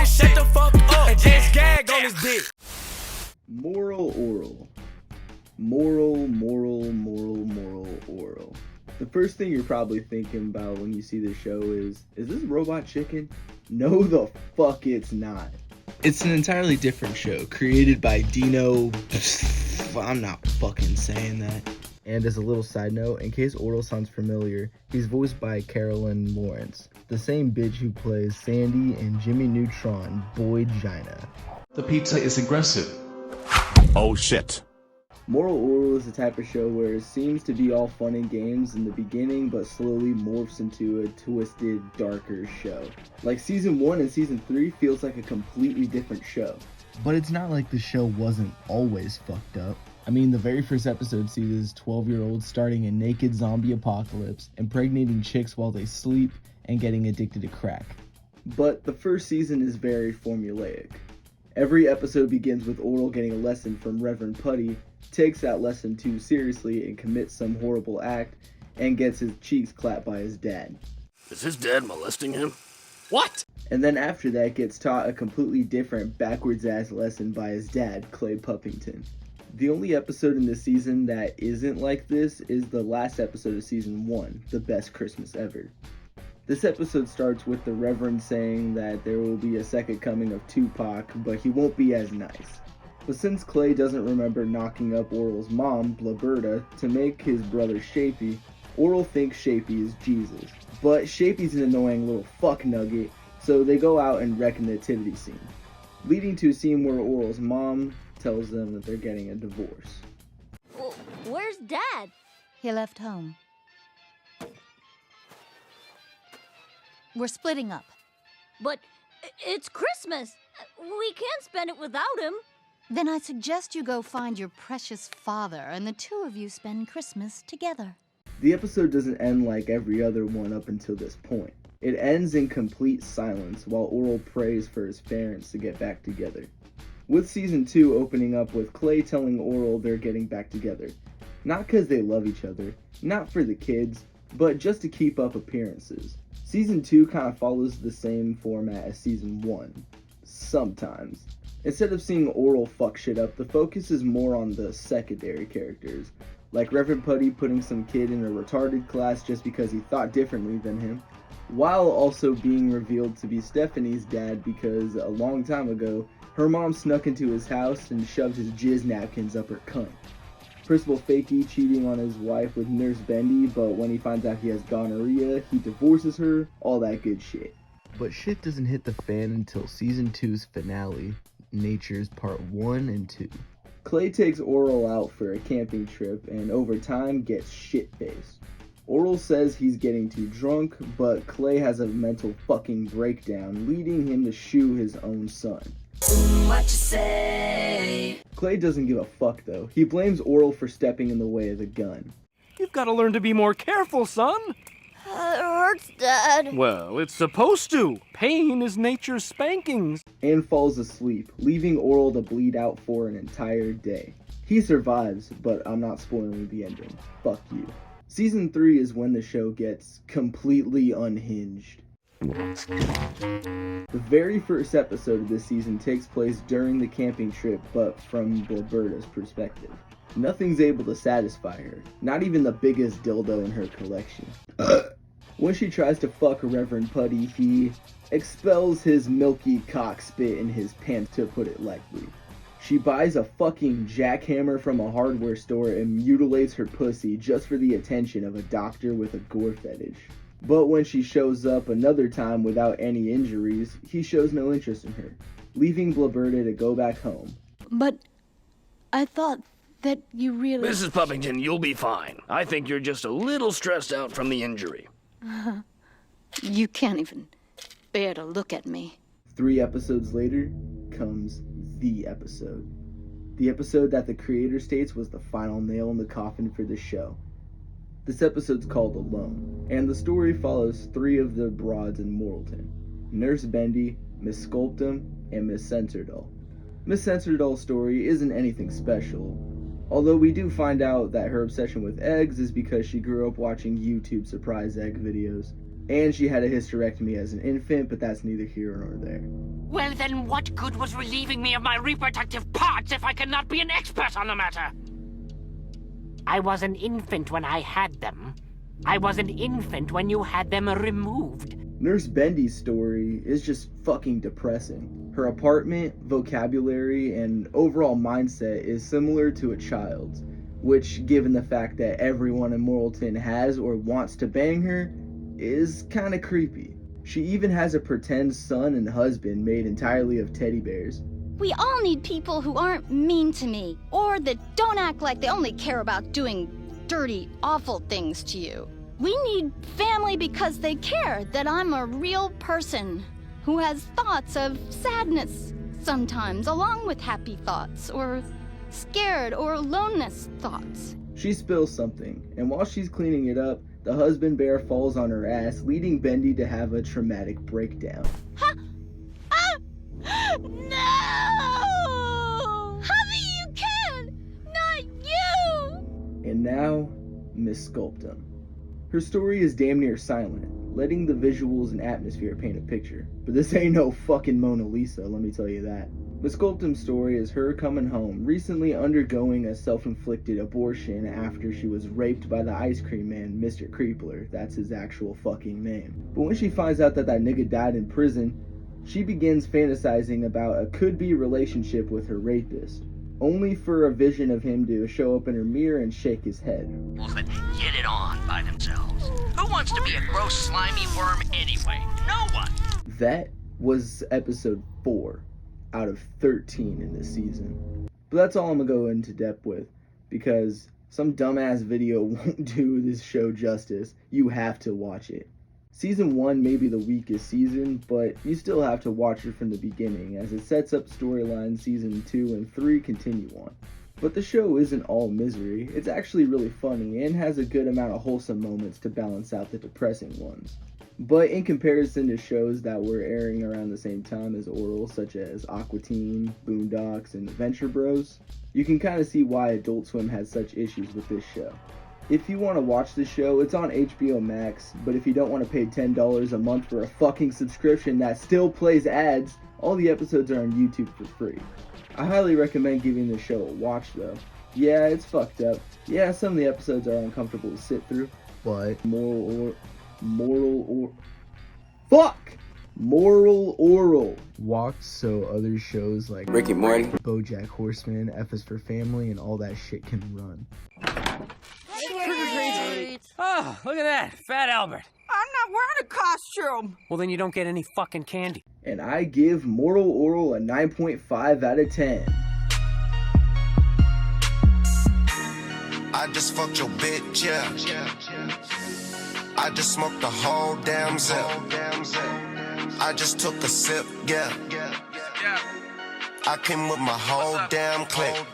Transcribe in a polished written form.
Shut the fuck up and just gag on his dick. Moral Orel. Moral Orel. The first thing you're probably thinking about when you see this show is this Robot Chicken? No the fuck it's not. It's an entirely different show, created by Dino... I'm not fucking saying that. And as a little side note, in case Orel sounds familiar, he's voiced by Carolyn Lawrence, the same bitch who plays Sandy in Jimmy Neutron, Boy Gina. The pizza is aggressive. Oh shit. Moral Orel is the type of show where it seems to be all fun and games in the beginning, but slowly morphs into a twisted, darker show. Like Season 1 and Season 3 feels like a completely different show. But it's not like the show wasn't always fucked up. I mean, the very first episode sees 12-year-olds starting a naked zombie apocalypse, impregnating chicks while they sleep, and getting addicted to crack. But the first season is very formulaic. Every episode begins with Orel getting a lesson from Reverend Putty, takes that lesson too seriously and commits some horrible act, and gets his cheeks clapped by his dad. Is his dad molesting him? What? And then after that gets taught a completely different backwards-ass lesson by his dad, Clay Puffington. The only episode in this season that isn't like this is the last episode of Season 1, The Best Christmas Ever. This episode starts with the Reverend saying that there will be a second coming of Tupac, but he won't be as nice. But since Clay doesn't remember knocking up Orel's mom, Blaberta, to make his brother Shapey, Orel thinks Shapey is Jesus. But Shapey's an annoying little fuck nugget, so they go out and wreck a nativity scene, leading to a scene where Orel's mom tells them that they're getting a divorce. Well, where's Dad? He left home. We're splitting up. But it's Christmas. We can't spend it without him. Then I suggest you go find your precious father and the two of you spend Christmas together. The episode doesn't end like every other one up until this point. It ends in complete silence while Orel prays for his parents to get back together. With Season 2 opening up with Clay telling Orel they're getting back together. Not because they love each other, not for the kids, but just to keep up appearances. Season 2 kind of follows the same format as Season 1. Sometimes. Instead of seeing Orel fuck shit up, the focus is more on the secondary characters, like Reverend Putty putting some kid in a retarded class just because he thought differently than him, while also being revealed to be Stephanie's dad because a long time ago, her mom snuck into his house and shoved his jizz napkins up her cunt. Principal Fakey cheating on his wife with Nurse Bendy, but when he finds out he has gonorrhea, he divorces her, all that good shit. But shit doesn't hit the fan until Season 2's finale, Nature's Part 1 and 2. Clay takes Orel out for a camping trip and over time gets shit-faced. Orel says he's getting too drunk, but Clay has a mental fucking breakdown, leading him to shoe his own son. What you say? Clay doesn't give a fuck though. He blames Orel for stepping in the way of the gun. You've got to learn to be more careful, son. It hurts, Dad. Well, it's supposed to. Pain is nature's spankings. And falls asleep, leaving Orel to bleed out for an entire day. He survives, but I'm not spoiling the ending. Fuck you. Season 3 is when the show gets completely unhinged. The very first episode of this season takes place during the camping trip, but from Blaberta's perspective. Nothing's able to satisfy her, not even the biggest dildo in her collection. When she tries to fuck Reverend Putty, he expels his milky cock spit in his pants, to put it lightly. She buys a fucking jackhammer from a hardware store and mutilates her pussy just for the attention of a doctor with a gore fetish. But when she shows up another time without any injuries, he shows no interest in her, leaving Blaberta to go back home. But I thought that you really... Mrs. Puffington, you'll be fine. I think you're just a little stressed out from the injury. You can't even bear to look at me. 3 episodes later comes the episode. The episode that the creator states was the final nail in the coffin for the show. This episode's called Alone, and the story follows 3 of the broads in Mortalton: Nurse Bendy, Miss Sculptum, and Miss Censordoll. Miss Censordoll's story isn't anything special. Although we do find out that her obsession with eggs is because she grew up watching YouTube surprise egg videos. And she had a hysterectomy as an infant, but that's neither here nor there. Well, then what good was relieving me of my reproductive parts if I cannot be an expert on the matter? I was an infant when I had them. I was an infant when you had them removed. Nurse Bendy's story is just fucking depressing. Her apartment, vocabulary, and overall mindset is similar to a child's, which, given the fact that everyone in Morrilton has or wants to bang her, is kinda creepy. She even has a pretend son and husband made entirely of teddy bears. We all need people who aren't mean to me, or that don't act like they only care about doing dirty, awful things to you. We need family because they care that I'm a real person who has thoughts of sadness sometimes, along with happy thoughts, or scared or aloneness thoughts. She spills something, and while she's cleaning it up, the husband bear falls on her ass, leading Bendy to have a traumatic breakdown. Huh? Ah! No! Hubby, you can! Not you! And now, Miss Sculptum. Her story is damn near silent, letting the visuals and atmosphere paint a picture. But this ain't no fucking Mona Lisa, let me tell you that. Miss Sculptum's story is her coming home, recently undergoing a self-inflicted abortion after she was raped by the ice cream man, Mr. Creepler. That's his actual fucking name. But when she finds out that nigga died in prison, she begins fantasizing about a could-be relationship with her rapist, only for a vision of him to show up in her mirror and shake his head. That get it on by themselves. Who wants to be a gross, slimy worm anyway? No one! That was episode 4 out of 13 in this season. But that's all I'm gonna go into depth with, because some dumbass video won't do this show justice. You have to watch it. Season 1 may be the weakest season, but you still have to watch it from the beginning, as it sets up storylines season 2 and 3 continue on. But the show isn't all misery. It's actually really funny and has a good amount of wholesome moments to balance out the depressing ones. But in comparison to shows that were airing around the same time as Orel, such as Aqua Teen, Boondocks, and Adventure Bros, you can kind of see why Adult Swim has such issues with this show. If you want to watch the show, it's on HBO Max, but if you don't want to pay $10 a month for a fucking subscription that still plays ads, all the episodes are on YouTube for free. I highly recommend giving the show a watch though. Yeah, it's fucked up. Yeah, some of the episodes are uncomfortable to sit through, but Moral Orel walked so other shows like Rick and Morty, BoJack Horseman, F is for Family, and all that shit can run. Oh, look at that. Fat Albert. I'm not wearing a costume. Well, then you don't get any fucking candy. And I give Moral Orel a 9.5 out of 10. I just fucked your bitch, yeah. I just smoked the whole damn zip. I just took a sip, yeah. I came with my whole damn clique.